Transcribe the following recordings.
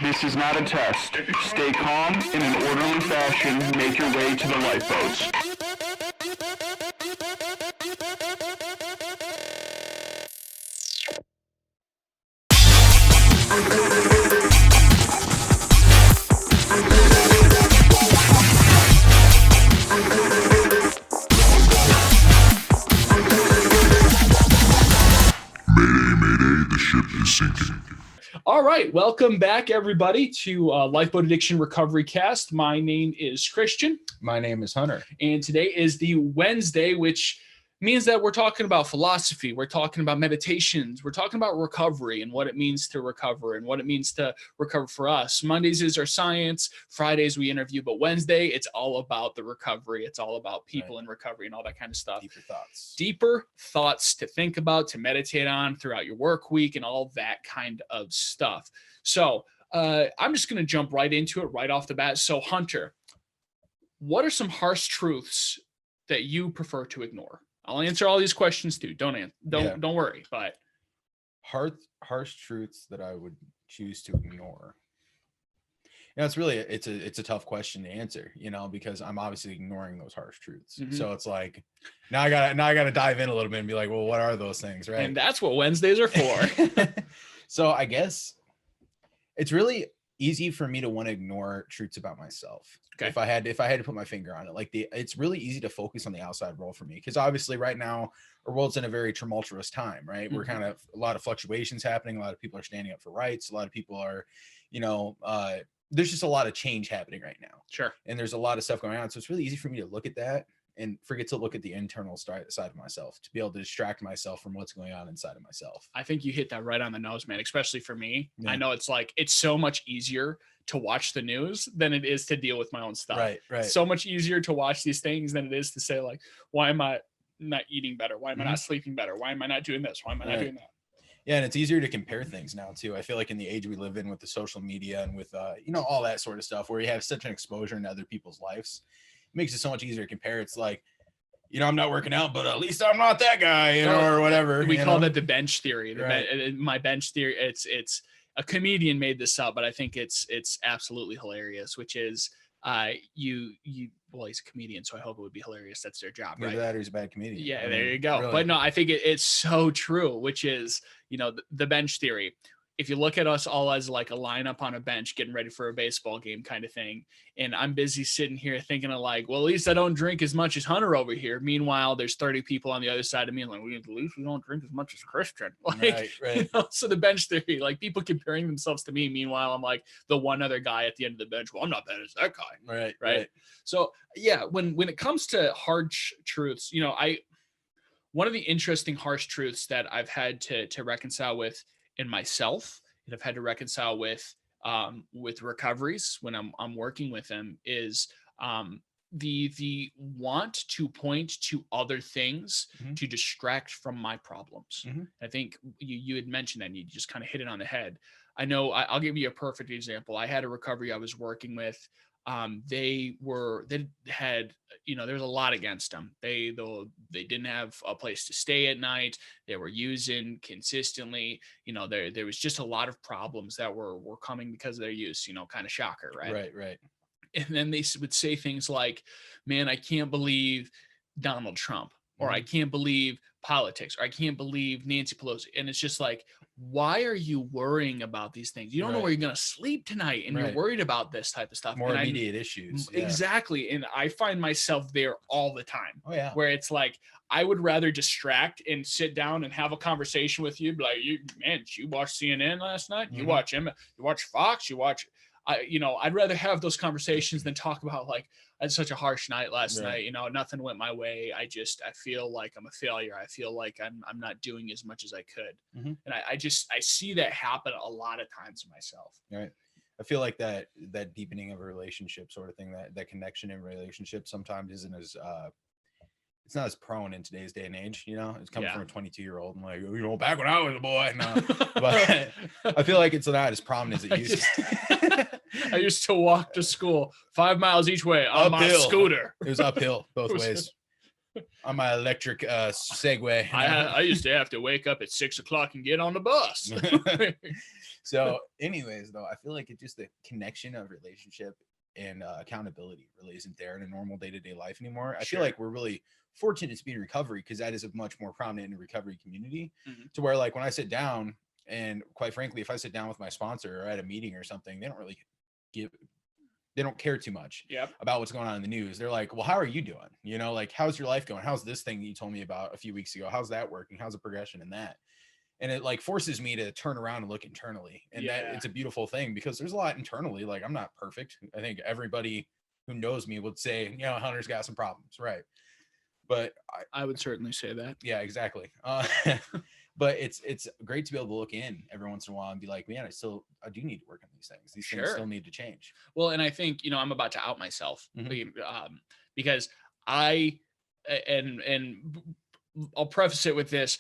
This is not a test. Stay calm in an orderly fashion. Make your way to the lifeboats. Mayday, the ship is sinking. All right, welcome back, everybody, to Lifeboat Addiction Recovery Cast. My name is Christian. My name is Hunter. And today is the Wednesday, which means that we're talking about philosophy. We're talking about meditations. We're talking about recovery and what it means to recover and what it means to recover for us. Mondays is our science. Fridays we interview. But Wednesday, it's all about the recovery. It's all about people in recovery and all that kind of stuff. Deeper thoughts to think about, to meditate on throughout your work week and all that kind of stuff. So I'm just going to jump right into it right off the bat. So Hunter, what are some harsh truths that you prefer to ignore? I'll answer all these questions too. Don't worry. But harsh truths that I would choose to ignore. It's really it's a tough question to answer, because I'm obviously ignoring those harsh truths. Mm-hmm. So it's like now I gotta dive in a little bit and be like, well, what are those things, right? And that's what Wednesdays are for. So I guess it's really easy for me to want to ignore truths about myself. Okay. If I had to put my finger on it, it's really easy to focus on the outside world for me. Because obviously right now our world's in a very tumultuous time, right? Mm-hmm. We're kind of a lot of fluctuations happening. A lot of people are standing up for rights. A lot of people are, there's just a lot of change happening right now. Sure. And there's a lot of stuff going on. So it's really easy for me to look at that and forget to look at the internal side of myself, to be able to distract myself from what's going on inside of myself. I think you hit that right on the nose, man, especially for me. Yeah. I know it's so much easier to watch the news than it is to deal with my own stuff. Right. So much easier to watch these things than it is to say, why am I not eating better? Why am I not sleeping better? Why am I not doing this? Why am I not doing that? Yeah, and it's easier to compare things now too. I feel like in the age we live in with the social media and with all that sort of stuff, where you have such an exposure into other people's lives, it makes it so much easier to compare. It's like, I'm not working out, but at least I'm not that guy, or whatever. We call that the bench theory. My bench theory. It's a comedian made this up, but I think it's absolutely hilarious. Which is, well, he's a comedian, so I hope it would be hilarious. That's their job, right? Either that or he's a bad comedian. Yeah, there you go. Really. But no, I think it's so true. Which is, the bench theory. If you look at us all as like a lineup on a bench getting ready for a baseball game kind of thing, and I'm busy sitting here thinking of well, at least I don't drink as much as Hunter over here. Meanwhile, there's 30 people on the other side of me, at least we don't drink as much as Christian. Right. So the bench theory, people comparing themselves to me. Meanwhile, I'm the one other guy at the end of the bench. Well, I'm not bad as that guy. Right. So yeah, when it comes to harsh truths, one of the interesting harsh truths that I've had to reconcile with in myself, and I've had to reconcile with recoveries when I'm working with them, is the want to point to other things to distract from my problems. I think you had mentioned that, and you just kind of hit it on the head. I know I'll give you a perfect example. I had a recovery I was working with. They had, there was a lot against them. They didn't have a place to stay at night. They were using consistently, there was just a lot of problems that were coming because of their use, kind of shocker. Right. And then they would say things like, man, I can't believe Donald Trump, or I can't believe politics, or I can't believe Nancy Pelosi. And it's just why are you worrying about these things? You don't know where you're going to sleep tonight, and you're worried about this type of stuff. More immediate issues. Yeah. Exactly. And I find myself there all the time. Oh yeah. Where it's I would rather distract and sit down and have a conversation with you. You watched CNN last night? You watch Fox? I'd rather have those conversations than talk about I had such a harsh night last night. Nothing went my way. I feel like I'm a failure. I feel like I'm not doing as much as I could. And I see that happen a lot of times to myself. Right. I feel like that deepening of a relationship sort of thing, that connection in relationship sometimes isn't as it's not as prone in today's day and age, it's coming from a 22-year-old and back when I was a boy. No. But I feel like it's not as prominent as it used to. I used to walk to school 5 miles each way on my scooter. It was uphill both ways. on my electric Segway. I used to have to wake up at 6 o'clock and get on the bus. So anyways, though, I feel like it's just the connection of relationship and accountability really isn't there in a normal day-to-day life anymore. I feel like we're really fortunate to be in recovery because that is a much more prominent in the recovery community, to where like when I sit down, and quite frankly, if I sit down with my sponsor or at a meeting or something, they don't care too much about what's going on in the news. They're like, well, how are you doing? You know, like, how's your life going? How's this thing that you told me about a few weeks ago? How's that working? How's the progression in that? And it like forces me to turn around and look internally. And that it's a beautiful thing because there's a lot internally. Like, I'm not perfect. I think everybody who knows me would say, you know, Hunter's got some problems. Right. But I would certainly say that. Yeah, exactly. But it's great to be able to look in every once in a while and be like, man, I do need to work on these things. These things still need to change. Well, and I think, you know, I'm about to out myself because and I'll preface it with this.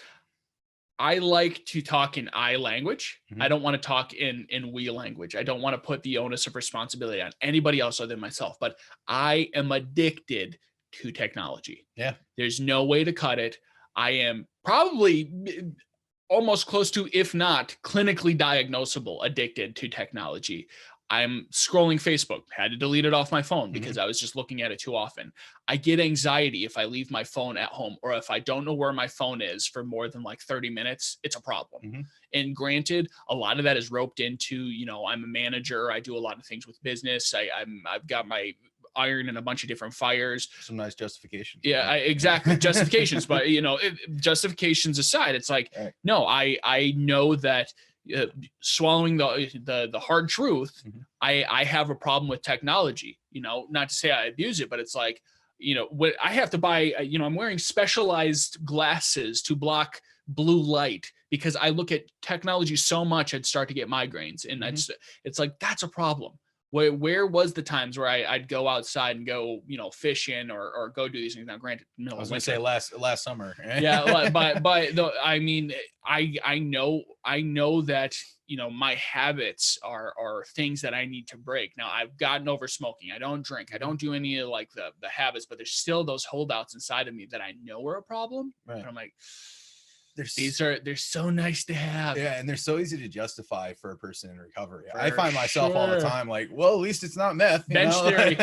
I like to talk in I language. I don't want to talk in we language. I don't want to put the onus of responsibility on anybody else other than myself, but I am addicted to technology. Yeah. There's no way to cut it. I am probably almost close to, if not clinically diagnosable, addicted to technology. I'm scrolling Facebook, had to delete it off my phone because I was just looking at it too often. I get anxiety if I leave my phone at home, or if I don't know where my phone is for more than like 30 minutes, it's a problem. And granted, a lot of that is roped into, you know, I'm a manager. I do a lot of things with business. I've got my iron in a bunch of different fires. Some nice justifications. Yeah, exactly. Justifications. But, you know, justifications aside, it's like, no, I know that swallowing the hard truth, I have a problem with technology. You know, not to say I abuse it, but it's like, you know, what I have to buy, you know, I'm wearing specialized glasses to block blue light because I look at technology so much I'd start to get migraines. And it's like, that's a problem. Where was the times where I'd go outside and go, you know, fishing or go do these things? Now, granted, I was going to say last summer. Yeah, but though, I mean, I know that, you know, my habits are things that I need to break. Now, I've gotten over smoking. I don't drink. I don't do any of like the habits, but there's still those holdouts inside of me that I know are a problem. Right. And I'm like, they're so nice to have. Yeah, and they're so easy to justify for a person in recovery. I find myself all the time like, well, at least it's not meth. Bench theory.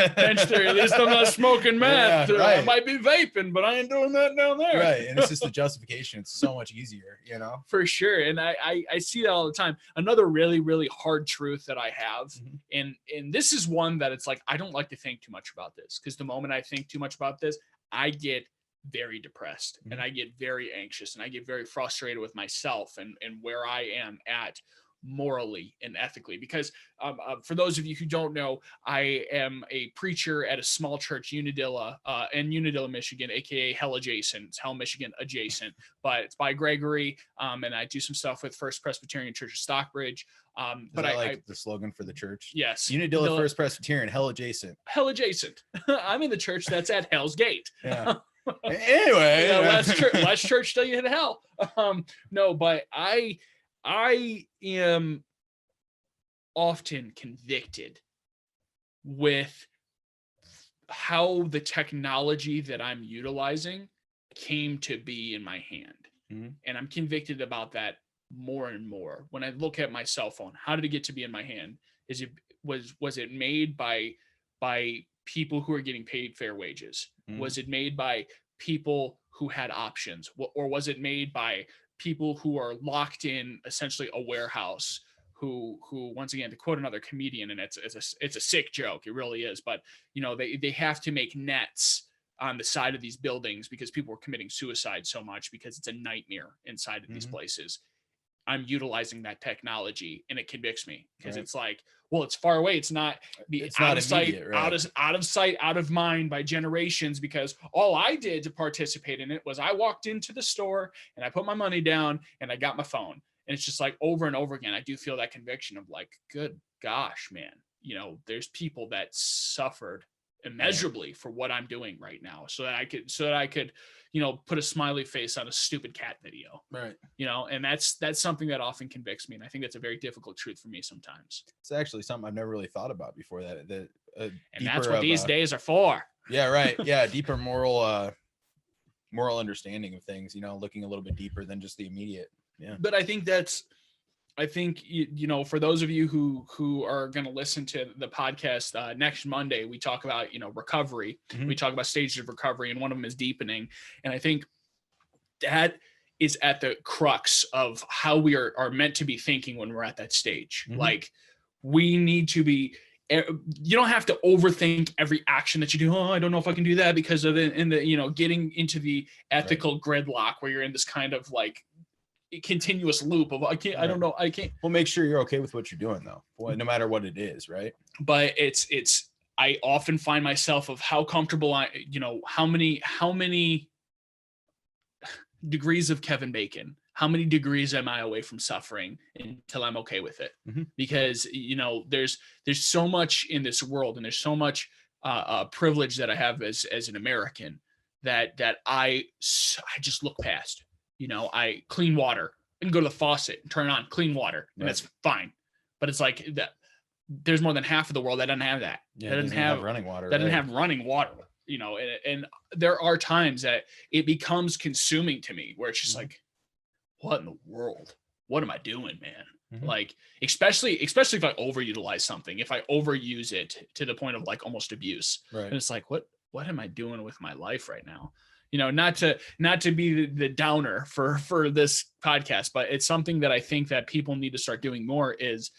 At least I'm not smoking meth. Yeah, right. I might be vaping, but I ain't doing that down there. Right, and it's just the justification. It's so much easier, you know. For sure, and I see that all the time. Another really, really hard truth that I have, and this is one that it's like I don't like to think too much about this, because the moment I think too much about this, I get very depressed and I get very anxious and I get very frustrated with myself and where I am at morally and ethically, because for those of you who don't know, I am a preacher at a small church, Unadilla, in Unadilla, Michigan, aka Hell Adjacent. It's Hell, Michigan adjacent, but it's by Gregory, and I do some stuff with First Presbyterian Church of Stockbridge. But I like the slogan for the church. Yes, Unadilla First Presbyterian, Hell Adjacent. Hell Adjacent. I'm in the church that's at Hell's Gate. Yeah. Anyway, last church till you hit hell. No, but I am often convicted with how the technology that I'm utilizing came to be in my hand. And I'm convicted about that more and more. When I look at my cell phone, how did it get to be in my hand? Was it made by people who are getting paid fair wages? Was it made by people who had options, or was it made by people who are locked in essentially a warehouse who once again, to quote another comedian, and it's a sick joke, it really is, but you know, they have to make nets on the side of these buildings because people are committing suicide so much because it's a nightmare inside of these places. I'm utilizing that technology and it convicts me because it's like, well, it's far away. It's not out of sight, out of sight, out of mind by generations, because all I did to participate in it was I walked into the store and I put my money down and I got my phone. And it's just like over and over again, I do feel that conviction of like, good gosh, man, you know, there's people that suffered immeasurably for what I'm doing right now so that I could, you know, put a smiley face on a stupid cat video. Right. You know, and that's something that often convicts me. And I think that's a very difficult truth for me sometimes. It's actually something I've never really thought about before, and that's what these days are for. Yeah. Right. Yeah. Deeper moral moral understanding of things, you know, looking a little bit deeper than just the immediate. Yeah. But I think you know, for those of you who are going to listen to the podcast next Monday, we talk about, you know, recovery. We talk about stages of recovery, and one of them is deepening. And I think that is at the crux of how we are meant to be thinking when we're at that stage. Like, we need to be, you don't have to overthink every action that you do. Oh, I don't know if I can do that because of it. In the, you know, getting into the ethical gridlock where you're in this kind of like continuous loop of, I don't know. Well, make sure you're okay with what you're doing though, no matter what it is. Right. But I often find myself of how comfortable you know, how many degrees of Kevin Bacon, how many degrees am I away from suffering until I'm okay with it? Because, you know, there's so much in this world, and there's so much privilege that I have as an American that I just look past. You know, I clean water. I can go to the faucet and turn on clean water, and that's fine. But it's like that. There's more than half of the world that doesn't have that. Yeah, that doesn't have running water. That doesn't have running water. You know, and there are times that it becomes consuming to me, where it's just like, what in the world? What am I doing, man? Like, especially if I overutilize something, if I overuse it to the point of like almost abuse, and it's like, what am I doing with my life right now? You know, not to be the downer for this podcast, but it's something that I think that people need to start doing more, is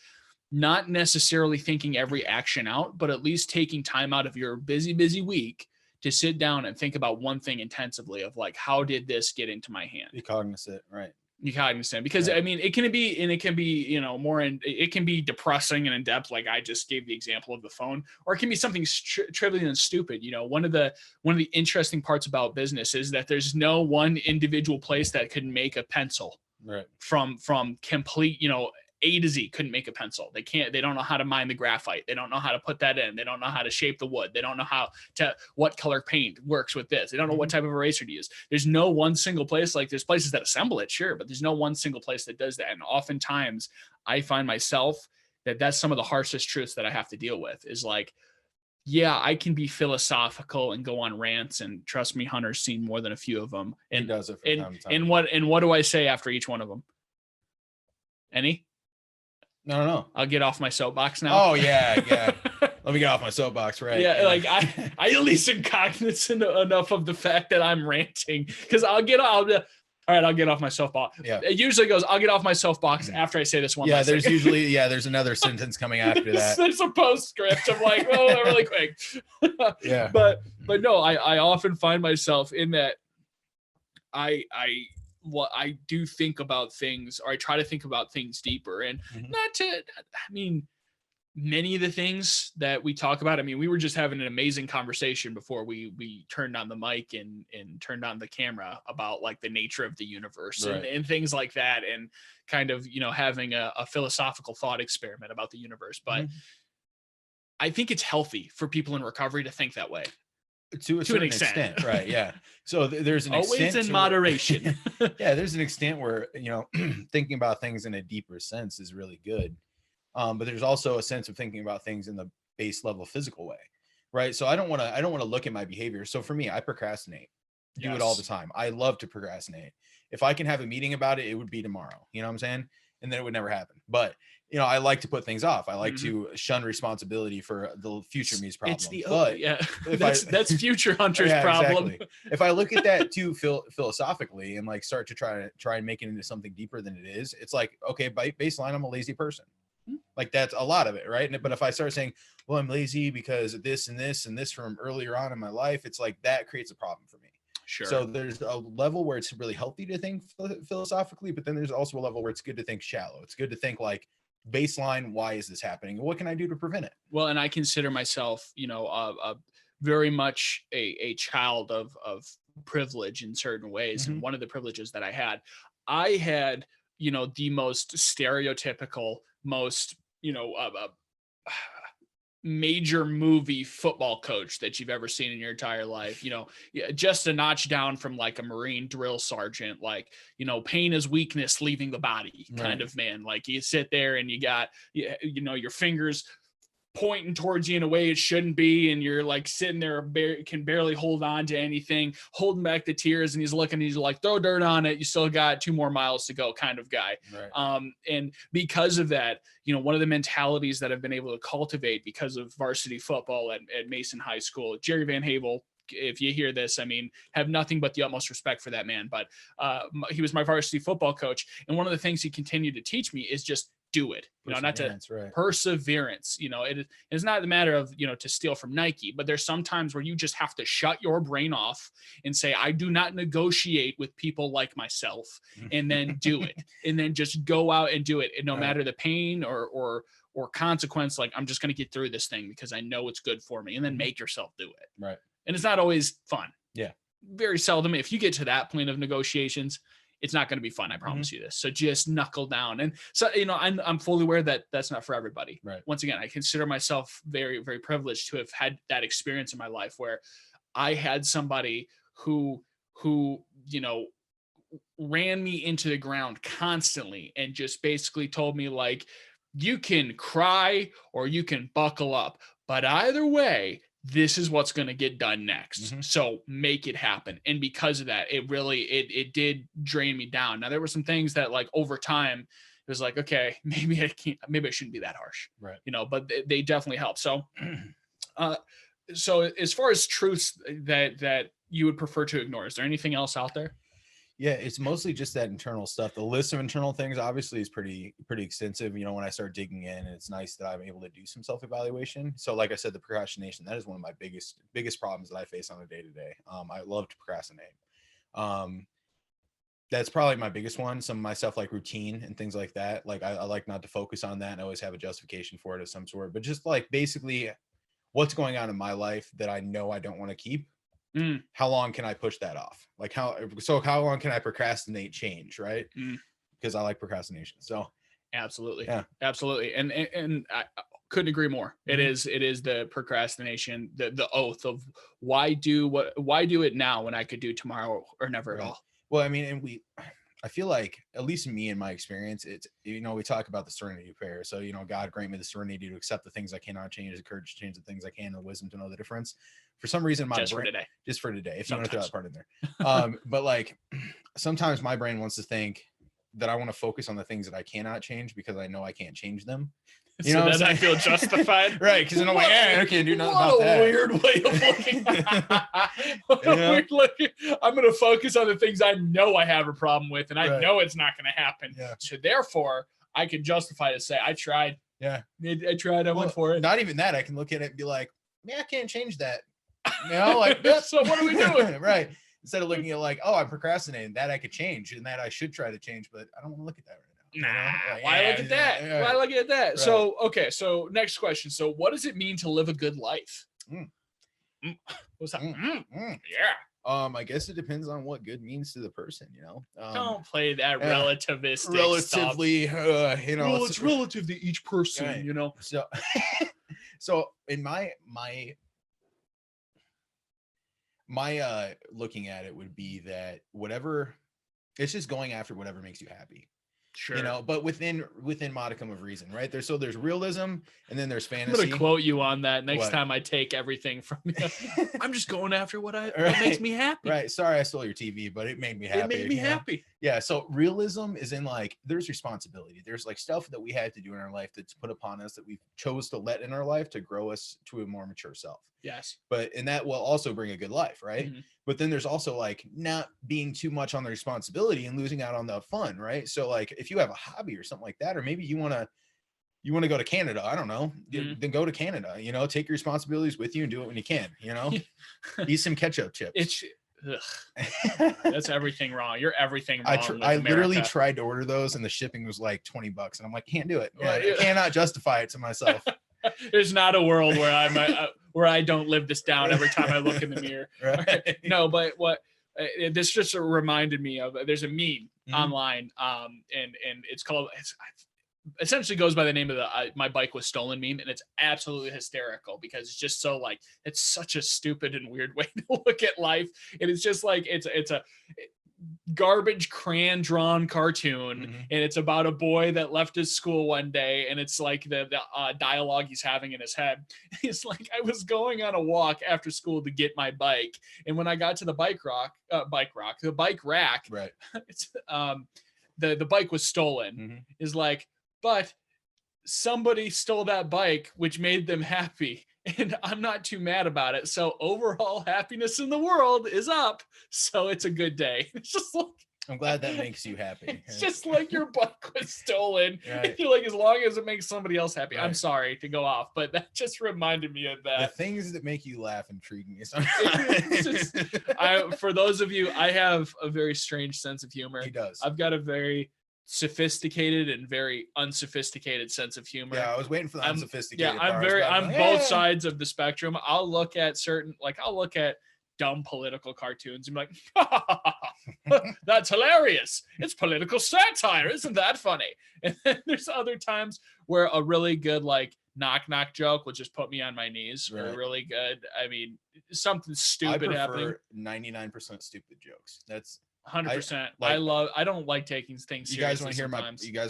not necessarily thinking every action out, but at least taking time out of your busy week to sit down and think about one thing intensively of like, how did this get into my hand? Be cognizant, right? Be cognizant, because I mean, it can be, you know, it can be depressing and in depth. Like I just gave the example of the phone, or it can be something trivial and stupid. You know, one of the interesting parts about business is that there's no one individual place that could make a pencil from complete, you know, A to Z couldn't make a pencil. They don't know how to mine the graphite. They don't know how to put that in. They don't know how to shape the wood. They don't know what color paint works with this. They don't know what type of eraser to use. There's no one single place. Like, there's places that assemble it, sure, but there's no one single place that does that. And oftentimes I find myself that's some of the harshest truths that I have to deal with, is like, yeah, I can be philosophical and go on rants, and trust me, Hunter's seen more than a few of them. And he does it from time to time. And what do I say after each one of them? Any? No. I'll get off my soapbox now. Oh yeah. Let me get off my soapbox, right? Yeah, like I at least am cognizant enough of the fact that I'm ranting, because I'll get off my soapbox. Yeah. It usually goes, I'll get off my soapbox after I say this one. Yeah, there's usually there's another sentence coming after that. There's a postscript of like, oh, really quick. Yeah. But no, I often find myself in that I do think about things, or I try to think about things deeper, and many of the things that we talk about, I mean, we were just having an amazing conversation before we turned on the mic and turned on the camera about like the nature of the universe and things like that, and kind of, you know, having a philosophical thought experiment about the universe. But I think it's healthy for people in recovery to think that way. To an extent, right? Yeah. So there's an always extent in moderation. Yeah, there's an extent where, you know, thinking about things in a deeper sense is really good. But there's also a sense of thinking about things in the base level physical way, right? So I don't want to look at my behavior. So for me, I procrastinate. Do it all the time. I love to procrastinate. If I can have a meeting about it, it would be tomorrow. You know what I'm saying? And then it would never happen. But you know, I like to put things off. I like to shun responsibility for the future me's problem. That's future Hunter's problem. Exactly. If I look at that too philosophically and like start to try and make it into something deeper than it is, it's like, okay, by baseline, I'm a lazy person. Like that's a lot of it, right? But if I start saying, well, I'm lazy because of this and this and this from earlier on in my life, it's like that creates a problem for me. Sure. So there's a level where it's really healthy to think philosophically, but then there's also a level where it's good to think shallow. It's good to think like, baseline, why is this happening? What can I do to prevent it? Well, and I consider myself, you know, a very much a child of privilege in certain ways. And one of the privileges that I had, you know, the most stereotypical, most, you know, major movie football coach that you've ever seen in your entire life, you know, just a notch down from like a Marine drill sergeant, like, you know, pain is weakness leaving the body kind of man. Like you sit there and you got, you know, your fingers pointing towards you in a way it shouldn't be, and you're like sitting there can barely hold on to anything, holding back the tears, and he's looking, he's like, throw dirt on it, you still got 2 more miles to go kind of guy. Right. And because of that, you know, one of the mentalities that I've been able to cultivate because of varsity football at Mason High School, Jerry Van Havel, if you hear this, I mean, have nothing but the utmost respect for that man, but he was my varsity football coach, and one of the things he continued to teach me is just do it, you know, not to perseverance, you know, it's not the matter of, you know, to steal from Nike, but there's some times where you just have to shut your brain off and say, I do not negotiate with people like myself, and then do it, and then just go out and do it. And no matter the pain or consequence, like, I'm just going to get through this thing because I know it's good for me, and then make yourself do it. Right. And it's not always fun. Yeah. Very seldom. If you get to that point of negotiations, it's not going to be fun. I promise you this. So just knuckle down. And so, you know, I'm fully aware that that's not for everybody. Right. Once again, I consider myself very, very privileged to have had that experience in my life where I had somebody who, you know, ran me into the ground constantly and just basically told me, like, you can cry or you can buckle up, but either way, this is what's going to get done next. So make it happen. And because of that, it really, it did drain me down. Now there were some things that, like, over time it was like, okay, maybe I shouldn't be that harsh, right? You know, but they definitely help. So, so as far as truths that you would prefer to ignore, is there anything else out there? Yeah, it's mostly just that internal stuff. The list of internal things obviously is pretty extensive. You know, when I start digging in, and it's nice that I'm able to do some self-evaluation. So like I said, the procrastination, that is one of my biggest problems that I face on a day-to-day. I love to procrastinate. That's probably my biggest one. Some of my stuff like routine and things like that. Like I like not to focus on that and I always have a justification for it of some sort. But just like basically what's going on in my life that I know I don't want to keep. How long can I push that off? Like how long can I procrastinate change? Right. Because I like procrastination. So absolutely. Yeah, absolutely. And I couldn't agree more. It is the procrastination, the oath of why do it now when I could do tomorrow or never at all. Well, I mean, and I feel like, at least me in my experience, it's, you know, we talk about the serenity prayer. So, you know, God grant me the serenity to accept the things I cannot change, the courage to change the things I can, and the wisdom to know the difference. For some reason, my brain, just for today, if you want to throw that part in there. But like sometimes my brain wants to think that I want to focus on the things that I cannot change because I know I can't change them. You know, then I feel justified, right? Because I'm like, I can't do nothing about that. Weird way of looking. Weird looking. I'm going to focus on the things I know I have a problem with, and I know it's not going to happen. Yeah. So therefore, I can justify to say I tried. Yeah, I tried. I went for it. Not even that. I can look at it and be like, man, I can't change that. You know, like so what are we doing? Right. Instead of looking at like, oh, I'm procrastinating, that I could change and that I should try to change, but I don't want to look at that right now. Nah, like, why look at that? Yeah. Why look at that? Right. So, okay. So next question. So what does it mean to live a good life? What's that? Yeah. I guess it depends on what good means to the person, you know. Don't play that relativistic relatively stuff. You know, well, it's relative to each person, right. You know. So in my looking at it would be that whatever, it's just going after whatever makes you happy. Sure. You know, but within modicum of reason, right? There's realism and then there's fantasy. I'm gonna quote you on that next time I take everything from you. I'm just going after what makes me happy. Right. Sorry I stole your TV, but it made me happy. It made me happy. Yeah. So realism is in like, there's responsibility. There's like stuff that we had to do in our life that's put upon us that we chose to let in our life to grow us to a more mature self. Yes. And that will also bring a good life, right? But then there's also like not being too much on the responsibility and losing out on the fun, right? So like if you have a hobby or something like that, or maybe you want to go to Canada, I don't know, then go to Canada, you know, take your responsibilities with you and do it when you can, you know, eat some ketchup chips. That's everything wrong. You're everything wrong. I literally tried to order those and the shipping was like $20 and I'm like, can't do it. I cannot justify it to myself. There's not a world where where I don't live this down every time I look in the mirror. Right. No, but what this just reminded me of, there's a meme online, and it's called, essentially goes by the name of the my bike was stolen meme, and it's absolutely hysterical because it's just so like, it's such a stupid and weird way to look at life, and it's just like it's a garbage crayon drawn cartoon, and it's about a boy that left his school one day, and it's like the dialogue he's having in his head. He's like, I was going on a walk after school to get my bike, and when I got to the bike rack, right, it's the bike was stolen. Is like, but somebody stole that bike, which made them happy, and I'm not too mad about it. So overall happiness in the world is up. So it's a good day. It's just like, I'm glad that makes you happy. It's just like your bike was stolen. Right. I feel like as long as it makes somebody else happy. Right. I'm sorry to go off, but that just reminded me of that. The things that make you laugh intrigue me. For those of you, I have a very strange sense of humor. He does. I've got a very sophisticated and very unsophisticated sense of humor. Yeah, I was waiting for the unsophisticated. Yeah, I'm both sides of the spectrum. I'll look at dumb political cartoons and be like, that's hilarious. It's political satire. Isn't that funny? And then there's other times where a really good like knock joke will just put me on my knees. Right. Or really good, I mean, something stupid happening. 99% stupid jokes. That's 100%. I don't like taking things seriously. You guys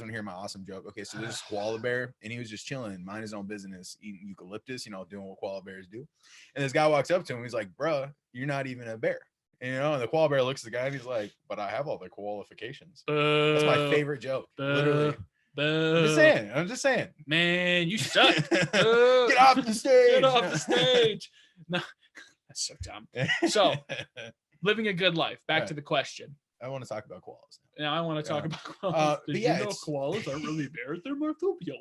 want to hear my awesome joke? Okay, so there's a koala bear, and he was just chilling, minding his own business, eating eucalyptus, doing what koala bears do. And this guy walks up to him. He's like, "Bruh, you're not even a bear." And the koala bear looks at the guy, and he's like, "But I have all the qualifications." That's my favorite joke. Literally. I'm just saying. Man, you suck. Get off the stage. Get off the stage. No, that's so dumb. So. Living a good life. Back to the question. I want to talk about koalas. Now I want to talk about koalas. Did you know koalas aren't really bears? They're marsupial.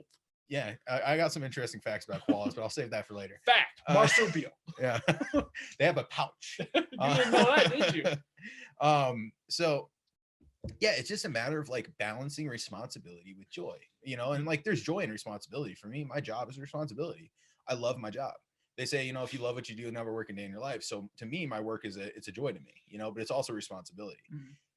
Yeah, I got some interesting facts about koalas, but I'll save that for later. Fact, marsupial. Yeah, they have a pouch. You didn't know that, did you? So yeah, it's just a matter of like balancing responsibility with joy, and like there's joy and responsibility. For me, my job is a responsibility. I love my job. They say, if you love what you do, never work a day in your life. So to me, my work it's a joy to me, but it's also responsibility.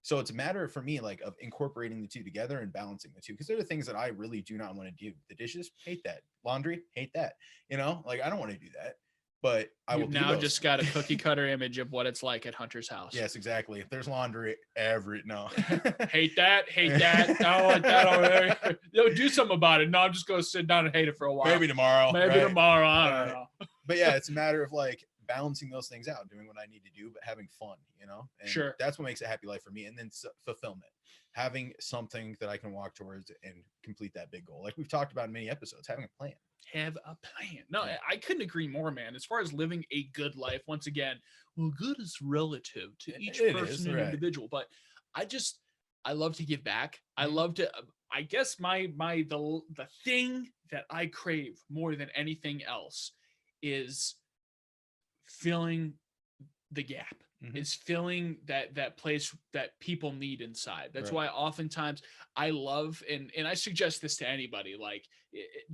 So it's a matter for me, like, of incorporating the two together and balancing the two. Because there are things that I really do not want to do. The dishes, hate that. Laundry, hate that. Like, I don't want to do that. But I will now just got a cookie cutter image of what it's like at Hunter's house. Yes, exactly. There's laundry no. Hate that. I don't like that over there. Do something about it. No, I'm just going to sit down and hate it for a while. Maybe tomorrow. Tomorrow. I don't know. But yeah, it's a matter of like balancing those things out, doing what I need to do, but having fun, and sure, that's what makes a happy life for me. And then fulfillment, having something that I can walk towards and complete that big goal. Like we've talked about in many episodes, having a plan. Have a plan. No, yeah. I couldn't agree more, man. As far as living a good life, once again, well, good is relative to each person and individual, but I love to give back. I love to, I guess the thing that I crave more than anything else is filling the gap. Is filling that place that people need inside. That's why oftentimes I love, and I suggest this to anybody, like,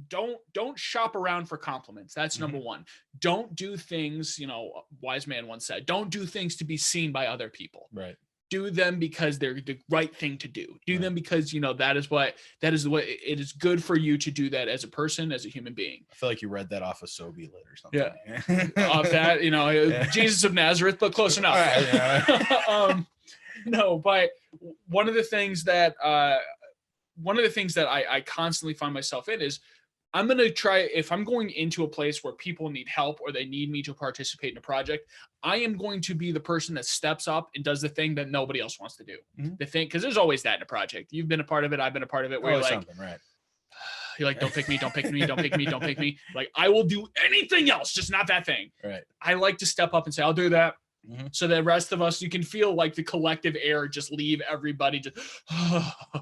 don't shop around for compliments. That's number one. Don't do things, a wise man once said, don't do things to be seen by other people. Right. Do them because they're the right thing to do. Do them because that is the way it is good for you to do that as a person, as a human being. I feel like you read that off of Sobe Lit or something. Yeah. Off that, Jesus of Nazareth, but close enough. Right, no, but one of the things that I constantly find myself in is I'm going to try, if I'm going into a place where people need help or they need me to participate in a project, I am going to be the person that steps up and does the thing that nobody else wants to do. The thing, because there's always that in a project. You've been a part of it. I've been a part of it. Where you're like, you're like, don't pick me, don't pick me, don't pick me, don't pick me. Like, I will do anything else, just not that thing. Right. I like to step up and say, I'll do that. So the rest of us, you can feel like the collective air just leave everybody just,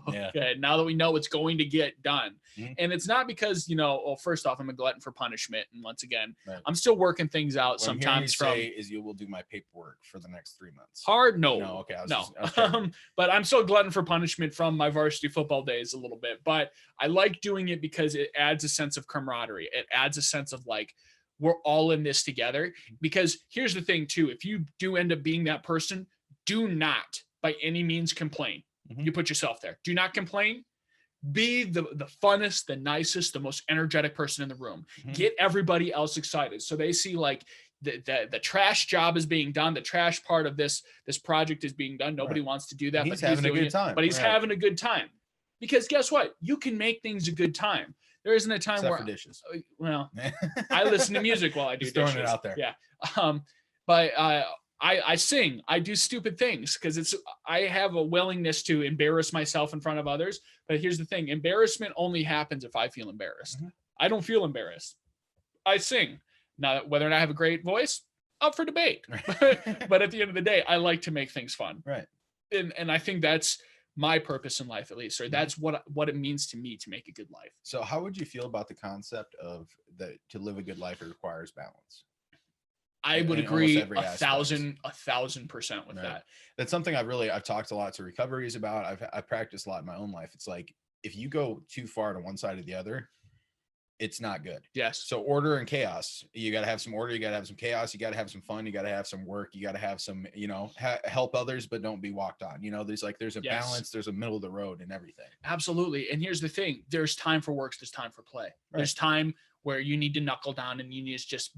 okay, now that we know it's going to get done. And it's not because, first off, I'm a glutton for punishment. And once again, I'm still working things out sometimes is you will do my paperwork for the next 3 months. Hard? No. Okay. But I'm still glutton for punishment from my varsity football days a little bit, but I like doing it because it adds a sense of camaraderie. It adds a sense of like, we're all in this together. Because here's the thing too, if you do end up being that person, do not by any means complain. You put yourself there. Do not complain. be the funnest, the nicest, the most energetic person in the room. Get everybody else excited. So they see like the trash job is being done. The trash part of this project is being done. Nobody wants to do that, but he's having a good time. But he's having a good time, because guess what? You can make things a good time. There isn't a time Except where for dishes. Well, I listen to music while I do Just dishes. throwing it out there. Yeah. But I sing. I do stupid things because I have a willingness to embarrass myself in front of others. But here's the thing: embarrassment only happens if I feel embarrassed. I don't feel embarrassed. I sing. Now, whether or not I have a great voice, up for debate. But at the end of the day, I like to make things fun. Right. And I think that's my purpose in life, at least, or that's what it means to me to make a good life. So how would you feel about the concept of that to live a good life, it requires balance? I would agree 1,000% with that. That's something I've talked a lot to recoveries about. I've practiced a lot in my own life. It's like, if you go too far to one side or the other, it's not good. Yes. So order and chaos. You got to have some order. You got to have some chaos. You got to have some fun. You got to have some work. You got to have some, help others, but don't be walked on. There's a balance. There's a middle of the road and everything. Absolutely. And here's the thing: there's time for work. There's time for play. Right. There's time where you need to knuckle down and you need to just,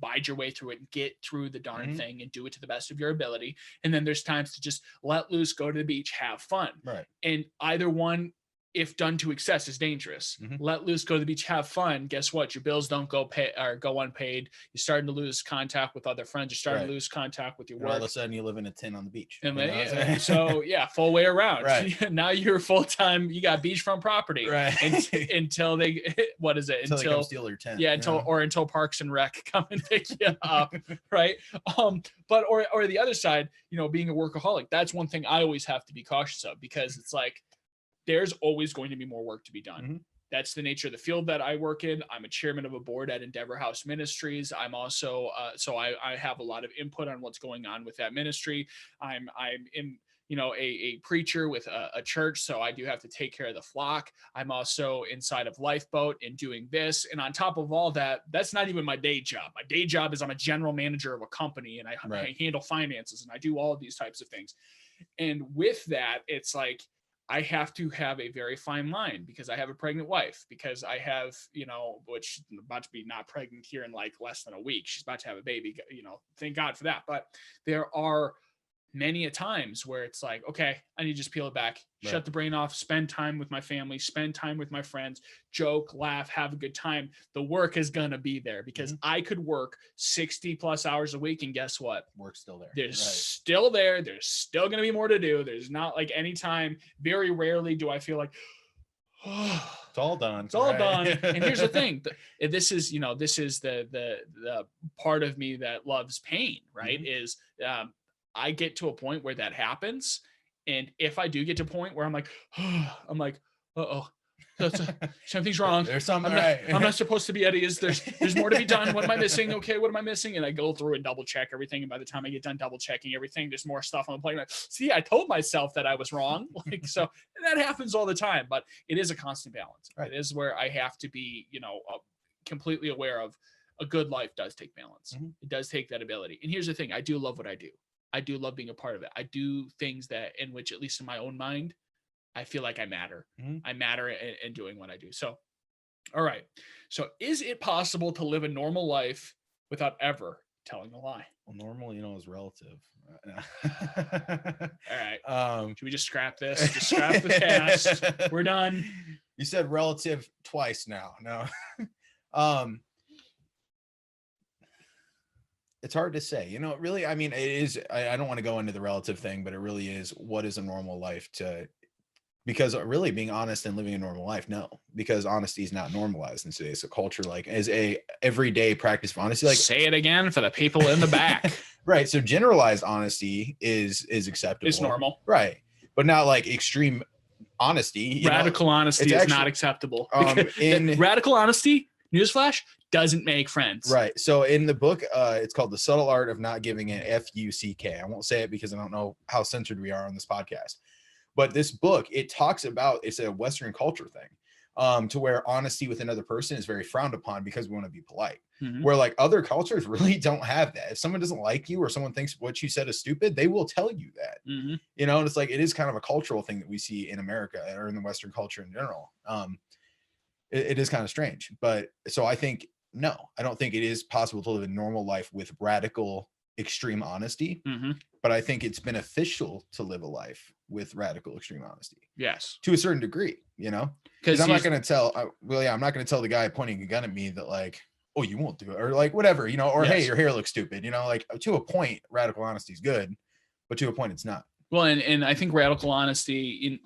bide your way through it and get through the darn thing and do it to the best of your ability. And then there's times to just let loose, go to the beach, have fun. Right. And either one, if done to excess, is dangerous. Let loose, go to the beach, have fun. Guess what? Your bills don't go unpaid. You're starting to lose contact with other friends. You're starting to lose contact with your work. All of a sudden, you live in a tin on the beach. And so, full way around. Right. Now you're full time. You got beachfront property. Right. Until they, what is it? Until they come steal your tent. Yeah. Until Parks and Rec come and pick you up. Right. But the other side, being a workaholic, that's one thing I always have to be cautious of, because it's like, there's always going to be more work to be done. That's the nature of the field that I work in. I'm a chairman of a board at Endeavor House Ministries. I'm also, I have a lot of input on what's going on with that ministry. I'm in, a preacher with a church. So I do have to take care of the flock. I'm also inside of Lifeboat and doing this. And on top of all that, that's not even my day job. My day job is I'm a general manager of a company, and I handle finances, and I do all of these types of things. And with that, it's like, I have to have a very fine line, because I have a pregnant wife, because I have, which is about to be not pregnant here in like less than a week. She's about to have a baby, thank God for that. But there are many a times where it's like, okay, I need to just peel it back, shut the brain off, spend time with my family, spend time with my friends, joke, laugh, have a good time. The work is going to be there, because I could work 60 plus hours a week. And guess what? Work's still there. There's still there. There's still going to be more to do. There's not like any time, very rarely do I feel like, it's all done. It's all done. And here's the thing. This is the part of me that loves pain, right? Is, I get to a point where that happens. And if I do get to a point where I'm like, uh-oh, something's wrong. There's something I'm not supposed to be at ease. There's more to be done. What am I missing? Okay, what am I missing? And I go through and double check everything. And by the time I get done double checking everything, there's more stuff on the plate. Like, see, I told myself that I was wrong. So that happens all the time, but it is a constant balance. Right. It is where I have to be, completely aware of a good life does take balance. It does take that ability. And here's the thing. I do love what I do. I do love being a part of it. I do things in which, at least in my own mind, I feel like I matter. I matter in doing what I do. So, all right. So is it possible to live a normal life without ever telling a lie? Well, normal, is relative. All right. Should we just scrap this? Just scrap the cast. We're done. You said relative twice now. No. It's hard to say, really, it is, I don't want to go into the relative thing, but it really is, what is a normal life because really being honest and living a normal life, no, because honesty is not normalized in today's culture, like as a everyday practice of honesty. Like, say it again for the people in the back. Right. So generalized honesty is acceptable. It's normal. Right. But not like extreme honesty. Radical honesty is not acceptable. Radical honesty, newsflash, doesn't make friends. Right. So in the book, it's called The Subtle Art of Not Giving an F-U-C-K. I won't say it because I don't know how censored we are on this podcast. But this book, it talks about, it's a Western culture thing. to where honesty with another person is very frowned upon because we want to be polite. Mhm. Where like other cultures really don't have that. If someone doesn't like you or someone thinks what you said is stupid, they will tell you that. Mhm. You know, and it's like it is kind of a cultural thing that we see in America or in the Western culture in general. It is kind of strange, but so I think no, I don't think it is possible to live a normal life with radical, extreme honesty. Mhm. But I think it's beneficial to live a life with radical, extreme honesty Yes. to a certain degree. You know, because I'm not going to tell. I'm not going to tell the guy pointing a gun at me that like, oh, you won't do it, or like whatever, you know, or hey, Yes. your hair looks stupid. You know, like to a point, radical honesty is good, but to a point, it's not. Well, and I think radical honesty,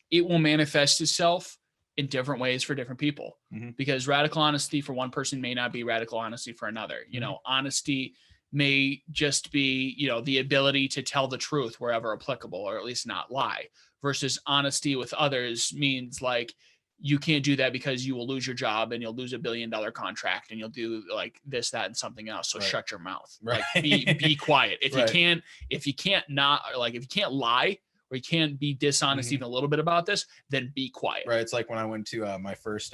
it will manifest itself in different ways for different people, Mhm. because radical honesty for one person may not be radical honesty for another. You know, honesty may just be, you know, the ability to tell the truth wherever applicable, or at least not lie, versus honesty with others means like, you can't do that because you will lose your job and you'll lose $1 billion contract and you'll do like this, that, and something else. So Right. shut your mouth. Right. Like be quiet. If Right. you can't not, like if you can't lie or you can't be dishonest Mhm. even a little bit about this, then be quiet. Right. It's like when I went to my first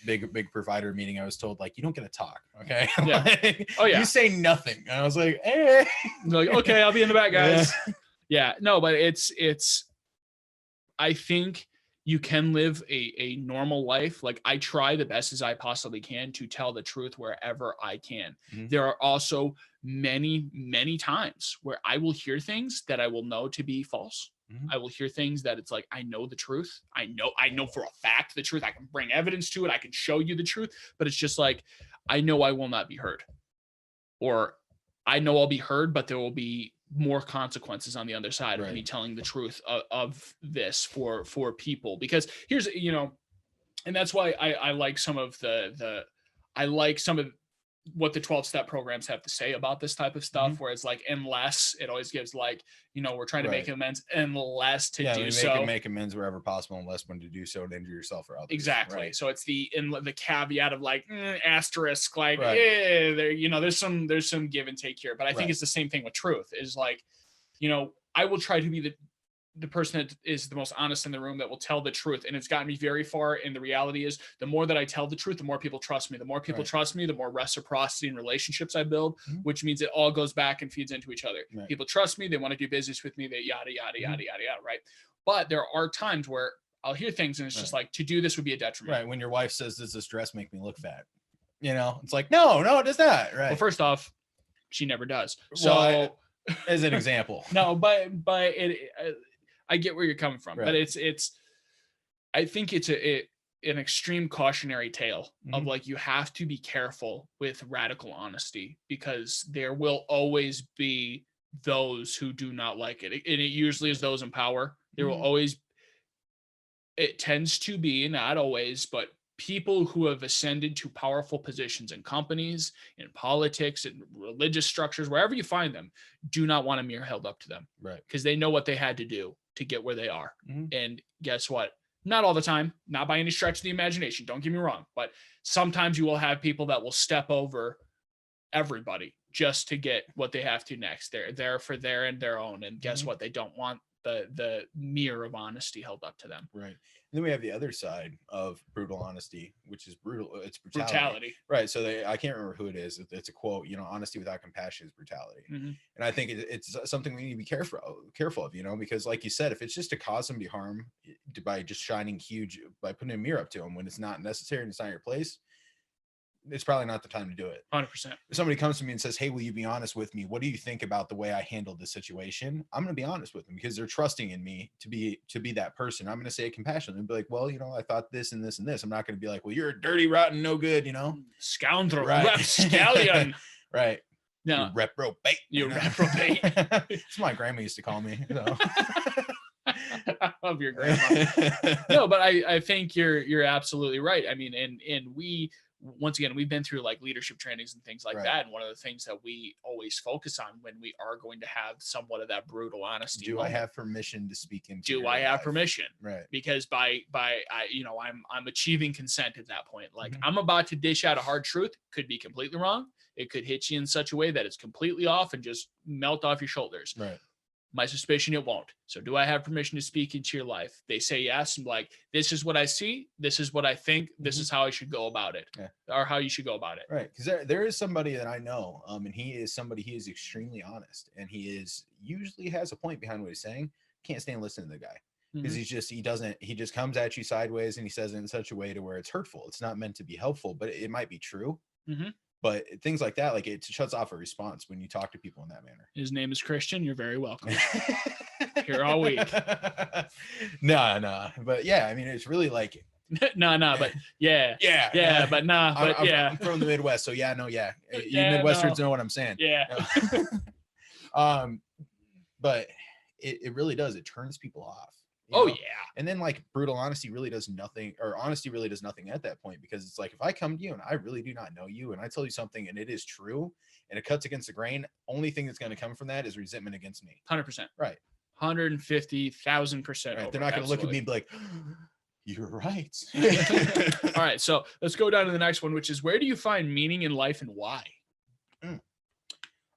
big provider meeting, I was told like, you don't get to talk. Okay. Yeah. Like, Oh, yeah. You say nothing. And I was like, eh. Like, okay, I'll be in the back, guys. Yeah. No, but it's, I think you can live a normal life. Like I try the best as I possibly can to tell the truth wherever I can. Mhm. There are also many, many times where I will hear things that I will know to be false. Mhm. I will hear things that it's like, I know the truth. I know for a fact the truth. I can bring evidence to it. I can show you the truth, but it's just like, I know I will not be heard, or I know I'll be heard, but there will be more consequences on the other side of me telling the truth of this for people. Because here's, you know, and that's why I like some of I like some of what the 12-step programs have to say about this type of stuff, where it's like, unless it always gives like, you know, we're trying to make amends unless to do so. Make amends wherever possible, unless when to do so to injure yourself or others. Exactly. Right. So it's the caveat of like asterisk, like, Right. there, you know, there's some give and take here, but I think it's the same thing with truth is like, you know, I will try to be the person that is the most honest in the room, that will tell the truth. And it's gotten me very far. And the reality is the more that I tell the truth, the more people trust me. The more people trust me, the more reciprocity and relationships I build, which means it all goes back and feeds into each other. Right. People trust me. They want to do business with me. They yada, yada, yada, yada, yada. Right. But there are times where I'll hear things and it's just like, to do this would be a detriment. Right. When your wife says, does this dress make me look fat? You know, it's like, no, it does not. Right. Well, first off, she never does. So Well, as an example. No, but it, I get where you're coming from, but it's, I think it's an extreme cautionary tale of like, you have to be careful with radical honesty, because there will always be those who do not like it. And it usually is those in power. There will always, it tends to be, not always, but people who have ascended to powerful positions in companies, in politics, in religious structures, wherever you find them, do not want a mirror held up to them. Right. Because they know what they had to do to get where they are. And guess what? Not all the time, not by any stretch of the imagination. Don't get me wrong. But sometimes you will have people that will step over everybody just to get what they have to next. They're there for their and their own. And guess what? They don't want the mirror of honesty held up to them. Right. And then we have the other side of brutal honesty, which is brutal. It's Brutality. Right. So I can't remember who it is. It's a quote, you know, honesty without compassion is brutality. And I think it's something we need to be careful of, you know, because like you said, if it's just to cause somebody harm by just by putting a mirror up to them when it's not necessary and it's not your place, it's probably not the time to do it. 100%. If somebody comes to me and says, hey, will you be honest with me? What do you think about the way I handled this situation? I'm going to be honest with them because they're trusting in me to be that person. I'm going to say it compassionately and be like, well, you know, I thought this and this and this. I'm not going to be like, well, you're a dirty, rotten, no good, you know, scoundrel, right. Scallion. Right. No, you reprobate. You reprobate. It's what my grandma used to call me. So. I love your grandma. No, but I think you're absolutely right. I mean, and we, once again, we've been through like leadership trainings and things like that. And one of the things that we always focus on when we are going to have somewhat of that brutal honesty. Do I have permission to speak into Do I have permission? Right. Because by you know, I'm achieving consent at that point. Like I'm about to dish out a hard truth, could be completely wrong. It could hit you in such a way that it's completely off and just melt off your shoulders. Right. My suspicion it won't. So do I have permission to speak into your life? They say yes. I'm like, this is what I see. This is what I think. This is how I should go about it, or how you should go about it. Right. Because there is somebody that I know, and he is extremely honest, and he usually has a point behind what he's saying. Can't stand listening to the guy because he just comes at you sideways, and he says it in such a way to where it's hurtful. It's not meant to be helpful, but it might be true. But things like that, like it shuts off a response when you talk to people in that manner. His name is Christian. You're very welcome. Here all week. No. But yeah, I mean, it's really like no, but yeah, but nah, but I'm from the Midwest, so yeah. You Midwesterns know what I'm saying. Yeah. But it really does. It turns people off. Oh yeah. And then like brutal honesty really does nothing, or honesty really does nothing at that point, because it's like, if I come to you and I really do not know you and I tell you something and it is true and it cuts against the grain, only thing that's going to come from that is resentment against me. 100%. Right. 150,000%. Right. They're not going to look at me and be like, you're right. All right. So let's go down to the next one, which is, where do you find meaning in life and why?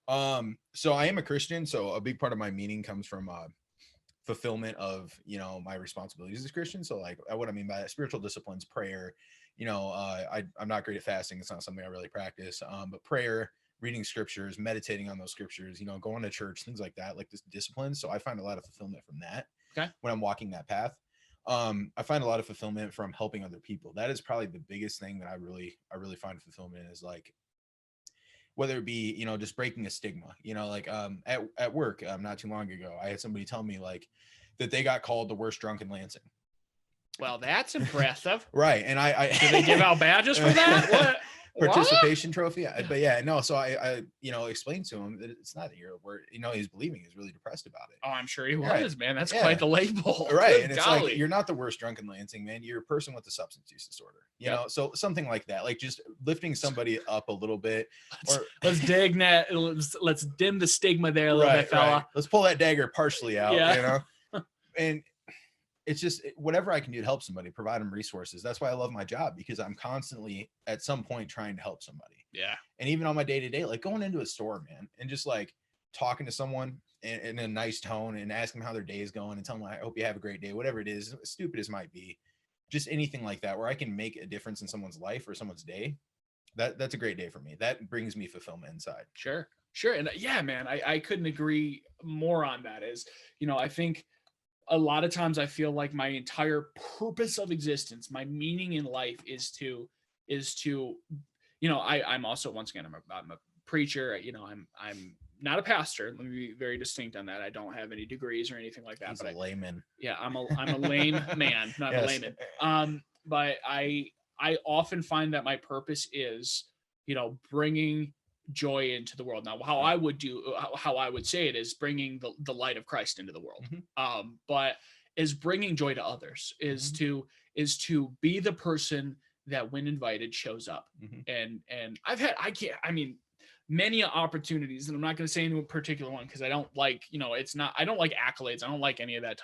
So I am a Christian. So a big part of my meaning comes from, fulfillment of, my responsibilities as a Christian. So like what I mean by that, spiritual disciplines, prayer, I'm not great at fasting. It's not something I really practice. But prayer, reading scriptures, meditating on those scriptures, going to church, things like that, like this discipline. So I find a lot of fulfillment from that. Okay. When I'm walking that path. I find a lot of fulfillment from helping other people. That is probably the biggest thing that I really find fulfillment in, is like, whether it be, just breaking a stigma, like at work, not too long ago, I had somebody tell me like that they got called the worst drunk in Lansing. Well, that's impressive. Right. And I do they give out badges for that? What? Participation trophy. But yeah, no. So I explained to him that it's not here where, he's believing, he's really depressed about it. Oh, I'm sure he was, right. Man. That's quite the label. Right. Good and it's golly. like, you're not the worst drunk in Lansing, man. You're a person with a substance use disorder, you know? So something like that, like just lifting somebody up a little bit. Let's dig that. Let's dim the stigma there a little bit, fella. Right. Let's pull that dagger partially out, and it's just whatever I can do to help somebody, provide them resources. That's why I love my job, because I'm constantly at some point trying to help somebody. Yeah. And even on my day-to-day, like going into a store, man, and just like talking to someone in a nice tone and asking them how their day is going and telling them, I hope you have a great day, whatever it is, as stupid as might be, just anything like that, where I can make a difference in someone's life or someone's day. That's a great day for me. That brings me fulfillment inside. Sure. And yeah, man, I couldn't agree more on that. Is, I think a lot of times I feel like my entire purpose of existence, my meaning in life is to, I'm also, once again, I'm a preacher, I'm not a pastor. Let me be very distinct on that. I don't have any degrees or anything like that. He's but a layman. Yeah. I'm a lame man, not a layman. But I often find that my purpose is, bringing joy into the world. Now, how I would say it is bringing the light of Christ into the world. But is bringing joy to others, is to be the person that when invited shows up. And many opportunities, and I'm not going to say any particular one, because I don't like, I don't like accolades. I don't like any of that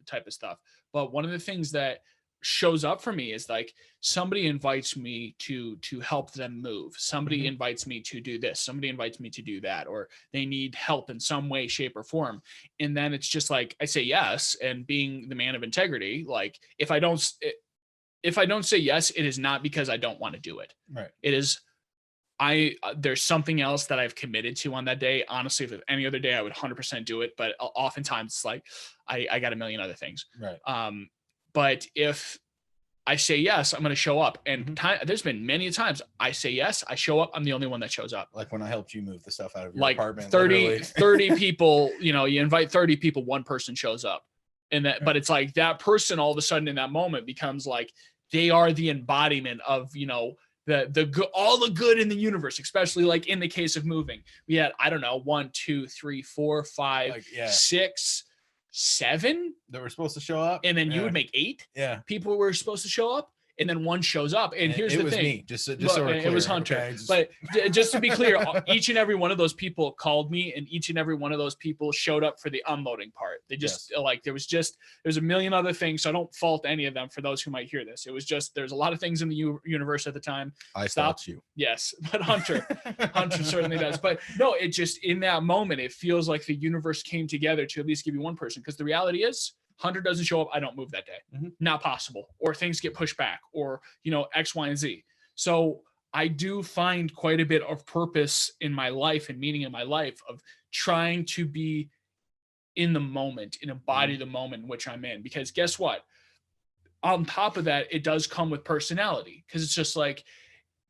type of stuff. But one of the things that shows up for me is like, somebody invites me to help them move. Somebody invites me to do this. Somebody invites me to do that, or they need help in some way, shape, or form. And then it's just like, I say yes. And being the man of integrity, like if I don't say yes, it is not because I don't want to do it. Right. It is, there's something else that I've committed to on that day. Honestly, if any other day, I would 100% do it. But oftentimes it's like, I got a million other things. Right. But if I say yes, I'm going to show up. And there's been many times I say yes, I show up, I'm the only one that shows up. Like when I helped you move the stuff out of your like apartment. 30 people, you invite 30 people, one person shows up. And that, but it's like that person all of a sudden in that moment becomes like, they are the embodiment of, the good, all the good in the universe, especially like in the case of moving. We had, I don't know, 1, 2, 3, 4, 5, 6, 7 that were supposed to show up, and then you would make 8 people were supposed to show up, and then one shows up. And here's the thing. Me. Just so we're clear. It was Hunter. Okay? But just to be clear, each and every one of those people called me, and each and every one of those people showed up for the unloading part. They just like, there's a million other things. So I don't fault any of them for those who might hear this. It was just, there's a lot of things in the universe at the time. I stopped you. Yes. But Hunter certainly does. But no, it just, in that moment, it feels like the universe came together to at least give you one person. Because the reality is, Hunter doesn't show up, I don't move that day. Not possible. Or things get pushed back, or, X, Y, and Z. So I do find quite a bit of purpose in my life and meaning in my life of trying to be in the moment and embody the moment in which I'm in. Because guess what? On top of that, it does come with personality, because it's just like,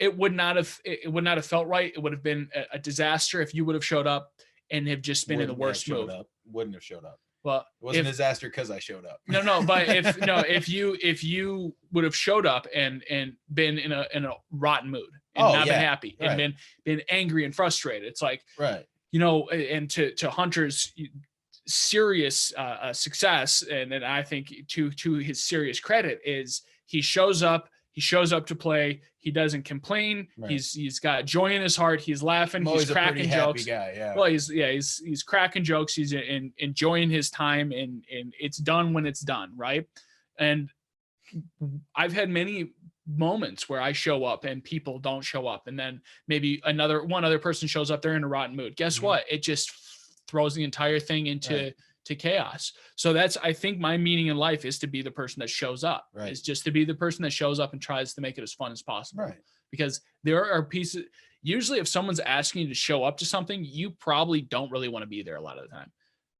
it would not have felt right. It would have been a disaster if you would have showed up and have just been in the worst mood. Wouldn't have showed up. Well, it wasn't a disaster because I showed up. No, but if you would have showed up and been in a rotten mood and not been happy and been angry and frustrated, it's like, and to Hunter's serious success, and then I think to his serious credit, is he shows up to play. He doesn't complain. He's got joy in his heart. He's laughing. He's cracking jokes. Guy, Well, he's cracking jokes. He's enjoying his time, and it's done when it's done, right? And I've had many moments where I show up and people don't show up, and then maybe one other person shows up. They're in a rotten mood. Guess what? It just throws the entire thing into chaos. So I think my meaning in life is to be the person that shows up. Is just to be the person that shows up and tries to make it as fun as possible. Because there are pieces, usually if someone's asking you to show up to something, you probably don't really want to be there a lot of the time.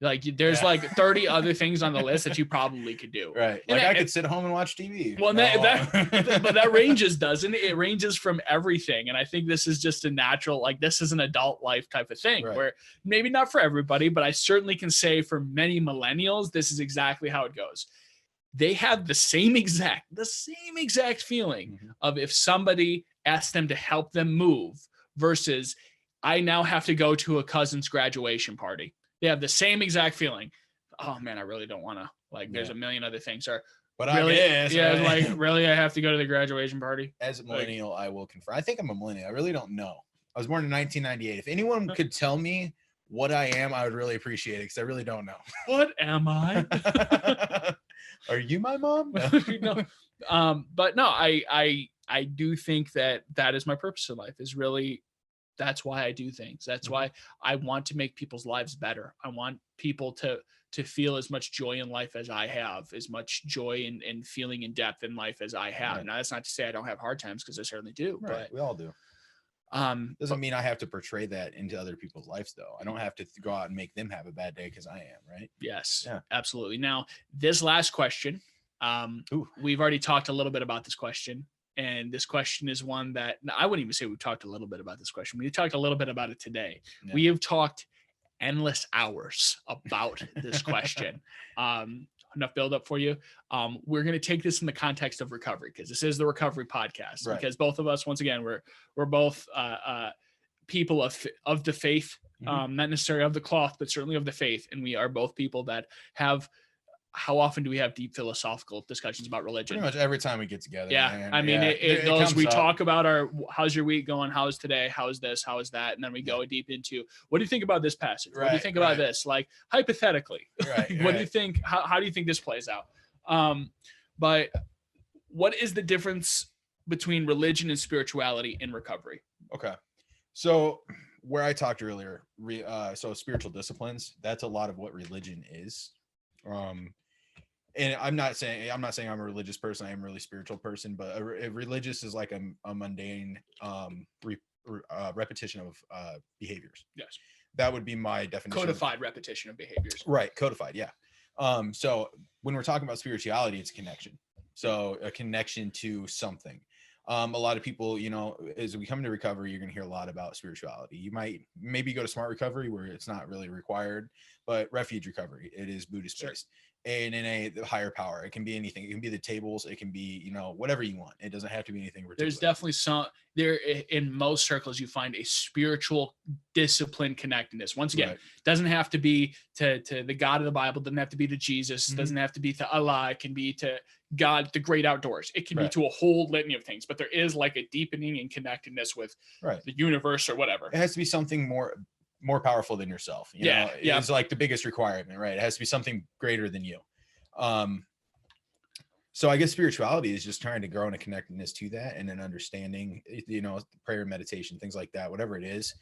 Like there's like 30 other things on the list that you probably could do. Like I could sit home and watch TV. Well, but that ranges, doesn't it? It ranges from everything. And I think this is just a natural, like this is an adult life type of thing where maybe not for everybody, but I certainly can say for many millennials, this is exactly how it goes. They have the same exact feeling of if somebody asked them to help them move versus I now have to go to a cousin's graduation party. They have the same exact feeling. Oh man, I really don't want to. Like, there's a million other things. But really, I guess, like really, I have to go to the graduation party. As a millennial, I will confirm. I think I'm a millennial. I really don't know. I was born in 1998. If anyone could tell me what I am, I would really appreciate it because I really don't know. What am I? Are you my mom? No. But no, I do think that is my purpose in life. Is really. That's why I do things. That's why I want to make people's lives better. I want people to feel as much joy in life as I have, as much joy and feeling in depth in life as I have. Now, that's not to say I don't have hard times, because I certainly do. But we all do. Doesn't mean I have to portray that into other people's lives, though. I don't have to go out and make them have a bad day because I am, right? Yes, absolutely. Now, this last question, we've already talked a little bit about this question. And this question is one that I wouldn't even say we've talked a little bit about this question. We talked a little bit about it today. We have talked endless hours about this question. Enough build up for you. We're going to take this in the context of recovery, because this is the recovery podcast. Because both of us, once again, we're both people of the faith, not necessarily of the cloth, but certainly of the faith. And we are both people that have. How often do we have deep philosophical discussions about religion? Pretty much every time we get together. Yeah. Man. I mean, it goes, we talk about how's your week going? How's today? How's this? How is that? And then we go deep into, what do you think about this passage? What do you think about this? Like, hypothetically, what do you think? How do you think this plays out? But what is the difference between religion and spirituality in recovery? Okay. So where I talked earlier, so spiritual disciplines, that's a lot of what religion is. And I'm not saying I'm a religious person. I am a really spiritual person, but a religious is like a mundane repetition of behaviors. Yes, that would be my definition. Codified repetition of behaviors. Right, codified. Yeah. So when we're talking about spirituality, it's a connection. So a connection to something. A lot of people, as we come into recovery, you're going to hear a lot about spirituality. You might maybe go to Smart Recovery where it's not really required, but Refuge Recovery, it is Buddhist based. And the higher power, it can be anything. It can be the tables. It can be, whatever you want. It doesn't have to be anything ridiculous. There's definitely in most circles, you find a spiritual discipline connectedness. Once again, doesn't have to be to the God of the Bible. Doesn't have to be to Jesus. Doesn't have to be to Allah. It can be to God, the great outdoors. It can be to a whole litany of things, but there is like a deepening and connectedness with the universe or whatever. It has to be something more powerful than yourself. You know, it's like the biggest requirement, right? It has to be something greater than you. So I guess spirituality is just trying to grow in a connectedness to that, and an understanding, you know, prayer, meditation, things like that, whatever it is,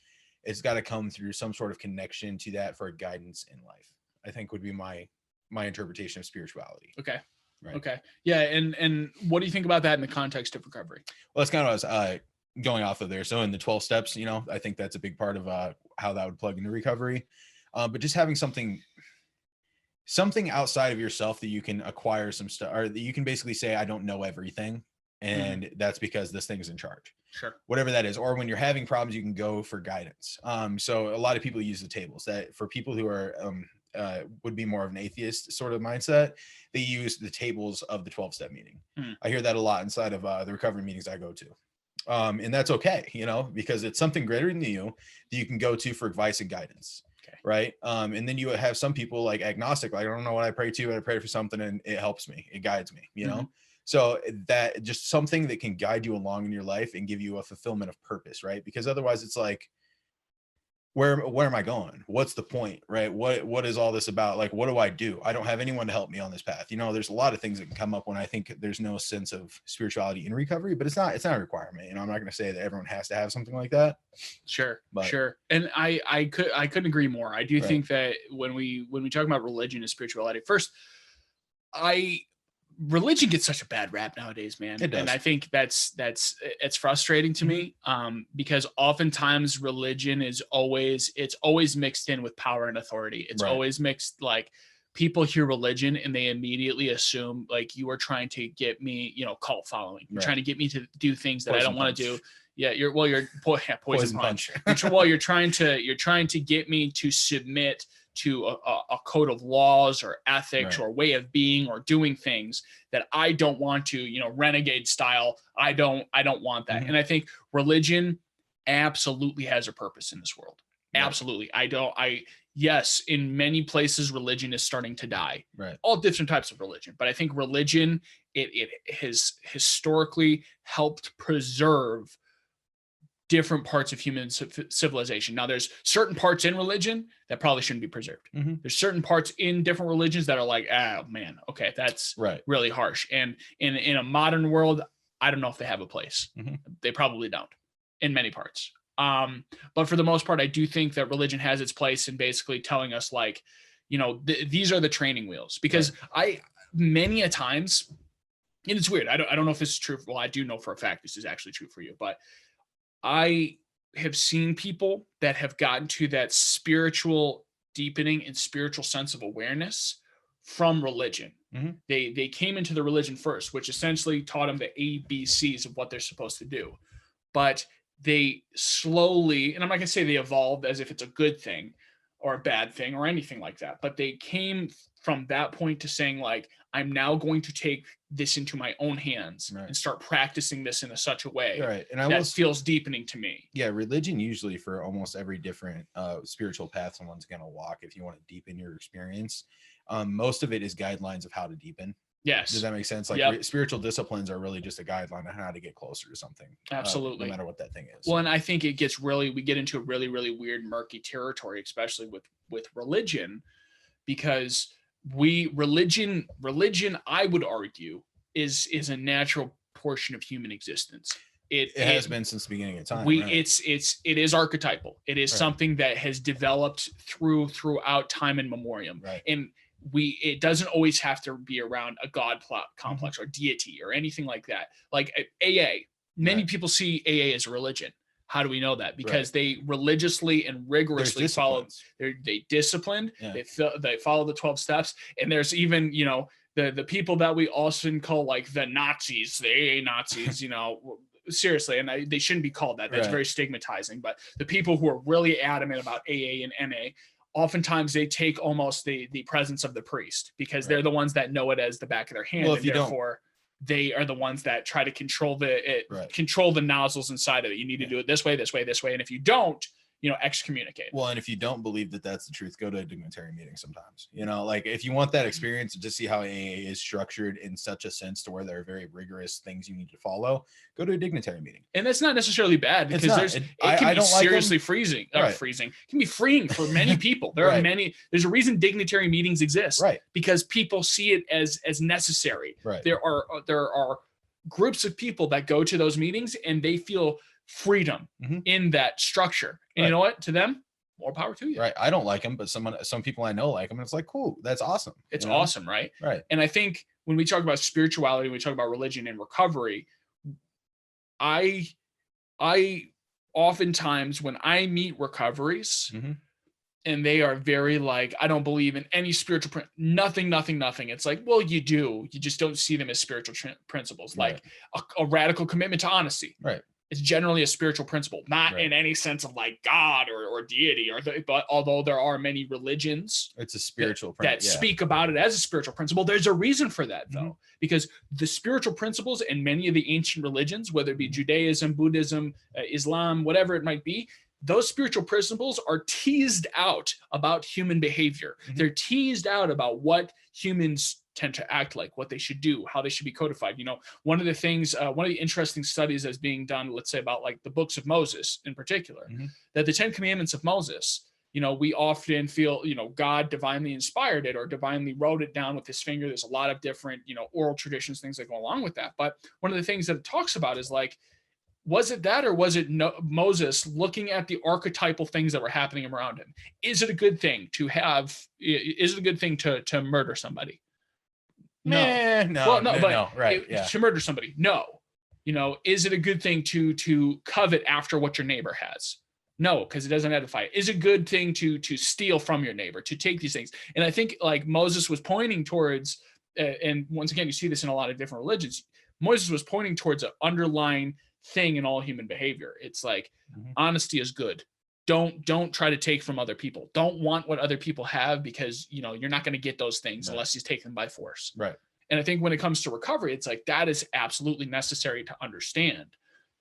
it's got to come through some sort of connection to that for guidance in life, I think would be my interpretation of spirituality. Okay. Right. Okay. Yeah. And what do you think about that in the context of recovery? Well, that's kind of what I was going off of there. So in the 12 steps, you know, I think that's a big part of how that would plug into recovery. But just having something outside of yourself that you can acquire some stuff, or that you can basically say, I don't know everything. And that's because this thing is in charge. Sure. Whatever that is. Or when you're having problems, you can go for guidance. So a lot of people use the tables. That for people who are would be more of an atheist sort of mindset, they use the tables of the 12-step meeting. I hear that a lot inside of the recovery meetings I go to. And that's okay, you know, because it's something greater than you that you can go to for advice and guidance. Right. And then you have some people like agnostic, like, I don't know what I pray to, but I pray for something and it helps me. It guides me, you know? So that just something that can guide you along in your life and give you a fulfillment of purpose. Right. Because otherwise it's like, where am I going? What's the point? Right. What is all this about? Like, what do I do? I don't have anyone to help me on this path. You know, there's a lot of things that can come up when I think there's no sense of spirituality in recovery, but it's not a requirement. You know, I'm not going to say that everyone has to have something like that. Sure. And I couldn't agree more. I do think that when we talk about religion and spirituality, first, religion gets such a bad rap nowadays, man. It does. And I think it's frustrating to me, because oftentimes religion is always mixed in with power and authority. It's always mixed, like, people hear religion and they immediately assume like you are trying to get me, you know, cult following. You're trying to get me to do things that I don't want to do. Yeah, you're poison punch. You're trying to get me to submit to a code of laws or ethics or way of being or doing things that I don't want to, you know, renegade style. I don't want that. And I think religion absolutely has a purpose in this world. Absolutely. Yes, in many places, religion is starting to die. Right. All different types of religion. But I think religion, it has historically helped preserve different parts of human civilization. Now, there's certain parts in religion that probably shouldn't be preserved. There's certain parts in different religions that are like, oh man, okay, that's really harsh. And in a modern world, I don't know if they have a place. They probably don't in many parts. But for the most part, I do think that religion has its place in basically telling us, like, you know, these are the training wheels. Because many a times, and it's weird, I don't know if this is true. Well, I do know for a fact this is actually true for you, but I have seen people that have gotten to that spiritual deepening and spiritual sense of awareness from religion. They came into the religion first, which essentially taught them the ABCs of what they're supposed to do. But they slowly, and I'm not going to say they evolved as if it's a good thing or a bad thing or anything like that, but they came from that point to saying, like, I'm now going to take this into my own hands and start practicing this in such a way that feels deepening to me. Yeah, religion usually, for almost every different spiritual path someone's going to walk, if you want to deepen your experience, most of it is guidelines of how to deepen. Yes. Does that make sense? Like, spiritual disciplines are really just a guideline on how to get closer to something. Absolutely. No matter what that thing is. Well, and I think we get into a really, really weird, murky territory, especially with religion, because religion, I would argue, is a natural portion of human existence. It has been since the beginning of time. It is archetypal. It is something that has developed throughout time and memoriam. And it doesn't always have to be around a god complex or deity or anything like that. Like AA, many people see AA as a religion. How do we know that? Because they religiously and rigorously follow. They disciplined. They follow the 12 steps. And there's even, you know, the people that we often call like the Nazis, the AA Nazis, you know, seriously, and they shouldn't be called that. That's very stigmatizing. But the people who are really adamant about AA and NA, oftentimes they take almost the presence of the priest, because they're the ones that know it as the back of their hand. Well, and therefore they are the ones that try to control the nozzles inside of it. You need to do it this way, this way, this way. And if you don't, excommunicated. Well, and if you don't believe that that's the truth, go to a dignitary meeting sometimes. Like if you want that experience to see how AA is structured in such a sense to where there are very rigorous things you need to follow, go to a dignitary meeting. And that's not necessarily bad, because it can be seriously freezing. Freezing. It can be freeing for many people. There are there's a reason dignitary meetings exist, because people see it as necessary. There are groups of people that go to those meetings and they feel freedom in that structure. And you know what? To them, more power to you. I don't like them, but some people I know like them, and it's like, cool, that's awesome. It's awesome, right? And I think when we talk about spirituality, we talk about religion and recovery, I oftentimes when I meet recoveries, and they are very like, I don't believe in any spiritual nothing. It's like, well, you do. You just don't see them as spiritual principles, like a radical commitment to honesty. It's generally a spiritual principle, not in any sense of like God or deity, but although there are many religions, it's a spiritual that speak about it as a spiritual principle. There's a reason for that, though, because the spiritual principles in many of the ancient religions, whether it be Judaism, Buddhism, Islam, whatever it might be, those spiritual principles are teased out about human behavior. They're teased out about what humans tend to act like, what they should do, how they should be codified. One of the things, one of the interesting studies that's being done, let's say about like the books of Moses in particular, that the 10 Commandments of Moses, we often feel, God divinely inspired it or divinely wrote it down with his finger. There's a lot of different, oral traditions, things that go along with that. But one of the things that it talks about is like, was it that, or was it Moses looking at the archetypal things that were happening around him? Is it a good thing to have? Is it a good thing to murder somebody? No. To murder somebody, no. Is it a good thing to covet after what your neighbor has? No, because it doesn't edify. Is it a good thing to steal from your neighbor, to take these things? And I think like Moses was pointing towards, and once again, you see this in a lot of different religions. Moses was pointing towards an underlying thing in all human behavior. It's like honesty is good. Don't try to take from other people. Don't want what other people have, because you're not going to get those things unless you take them by force. And I think when it comes to recovery, it's like that is absolutely necessary to understand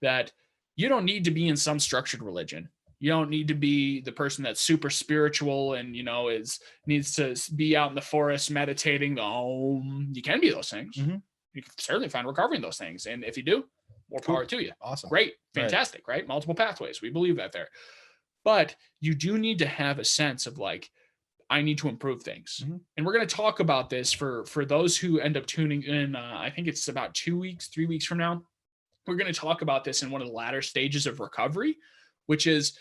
that you don't need to be in some structured religion. You don't need to be the person that's super spiritual and needs to be out in the forest meditating. You can be those things. You can certainly find recovery in those things, and if you do, more power to you. Awesome. Great. Fantastic. Right? Multiple pathways. We believe that there. But you do need to have a sense of like, I need to improve things. And we're going to talk about this for those who end up tuning in. I think it's about 3 weeks from now. We're going to talk about this in one of the latter stages of recovery, which is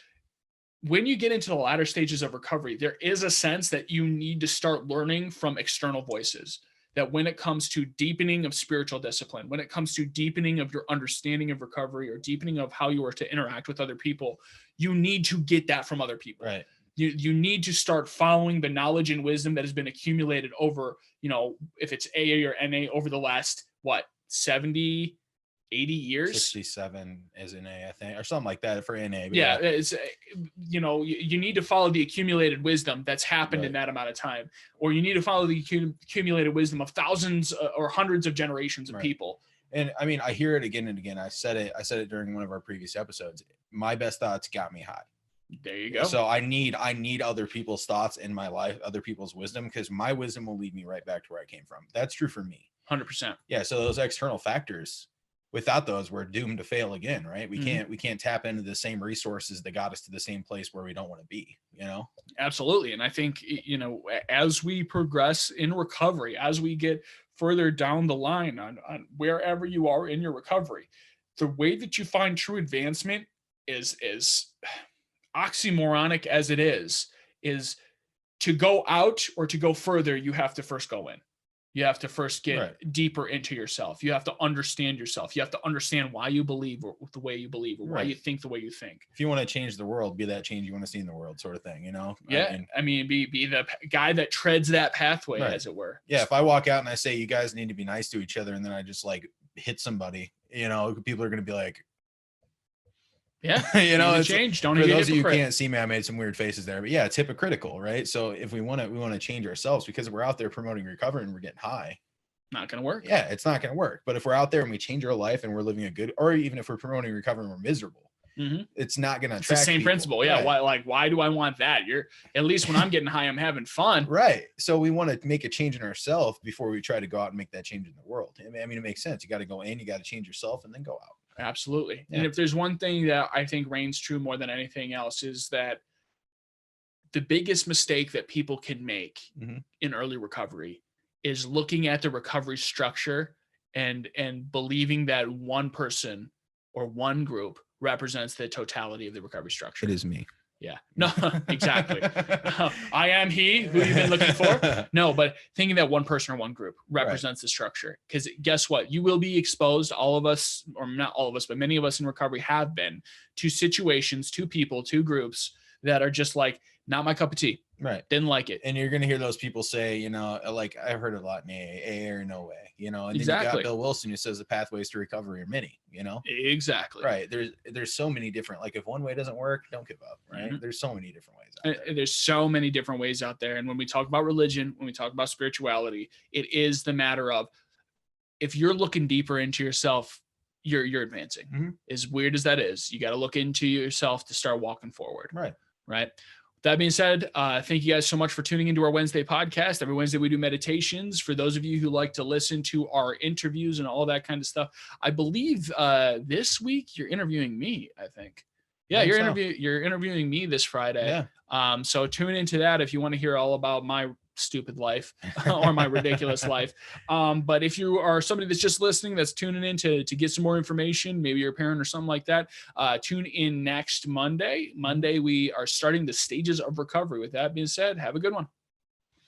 when you get into the latter stages of recovery, there is a sense that you need to start learning from external voices. That when it comes to deepening of spiritual discipline, when it comes to deepening of your understanding of recovery or deepening of how you are to interact with other people, you need to get that from other people. You need to start following the knowledge and wisdom that has been accumulated over, if it's AA or NA over the last, 70, 80 years? 67 as an A, I think, or something like that for NA. It's, you need to follow the accumulated wisdom that's happened in that amount of time, or you need to follow the accumulated wisdom of thousands or hundreds of generations of people. And I mean, I hear it again and again. I said it during one of our previous episodes. My best thoughts got me high. There you go. So I need other people's thoughts in my life, other people's wisdom, because my wisdom will lead me right back to where I came from. That's true for me. 100%. Yeah. So those external factors, without those, we're doomed to fail again, right? We can't tap into the same resources that got us to the same place where we don't want to be, Absolutely. And I think, as we progress in recovery, as we get further down the line on wherever you are in your recovery, the way that you find true advancement is oxymoronic as it is to go out or to go further, you have to first go in. You have to first get deeper into yourself. You have to understand yourself. You have to understand why you believe or the way you believe or why you think the way you think. If you want to change the world, be that change you want to see in the world, sort of thing, Yeah. I mean, be the guy that treads that pathway, as it were. Yeah. If I walk out and I say, you guys need to be nice to each other, and then I just like hit somebody, people are going to be like, yeah, it's change. Don't for those of you who can't see me, I made some weird faces there, but yeah, it's hypocritical, right? So if we want to change ourselves, because we're out there promoting recovery and we're getting high, not going to work. Yeah, it's not going to work. But if we're out there and we change our life and we're living a good, or even if we're promoting recovery and we're miserable, it's not going to attract the same people. Principle. Yeah. Right. Why do I want that? At least when I'm getting high, I'm having fun. Right. So we want to make a change in ourselves before we try to go out and make that change in the world. I mean, it makes sense. You got to go in, you got to change yourself and then go out. Absolutely. Yeah. And if there's one thing that I think reigns true more than anything else is that the biggest mistake that people can make in early recovery is looking at the recovery structure and believing that one person or one group represents the totality of the recovery structure. It is me. Yeah, no, exactly. I am he who you've been looking for. No, but thinking that one person or one group represents the structure. Because guess what? You will be exposed, all of us, or not all of us, but many of us in recovery have been, to situations, to people, to groups that are just like, not my cup of tea. Right. Didn't like it. And you're going to hear those people say, you know, like I've heard a lot in AA or no way, you know, and exactly. then you got Bill Wilson who says the pathways to recovery are many, you know? Exactly. Right. There's so many different, like if one way doesn't work, don't give up. Right. There's so many different ways out there. There's so many different ways out there. And when we talk about religion, when we talk about spirituality, it is the matter of, if you're looking deeper into yourself, you're advancing. As weird as that is, you got to look into yourself to start walking forward. Right. Right. That being said, thank you guys so much for tuning into our Wednesday podcast. Every Wednesday we do meditations. For those of you who like to listen to our interviews and all that kind of stuff, I believe this week you're interviewing me, I think. Yeah, you're interviewing me this Friday. Yeah. So tune into that if you want to hear all about my stupid life or my ridiculous life. But if you are somebody that's just listening, that's tuning in to get some more information, maybe you're a parent or something like that, tune in next Monday. We are starting the stages of recovery. With that being said, have a good one.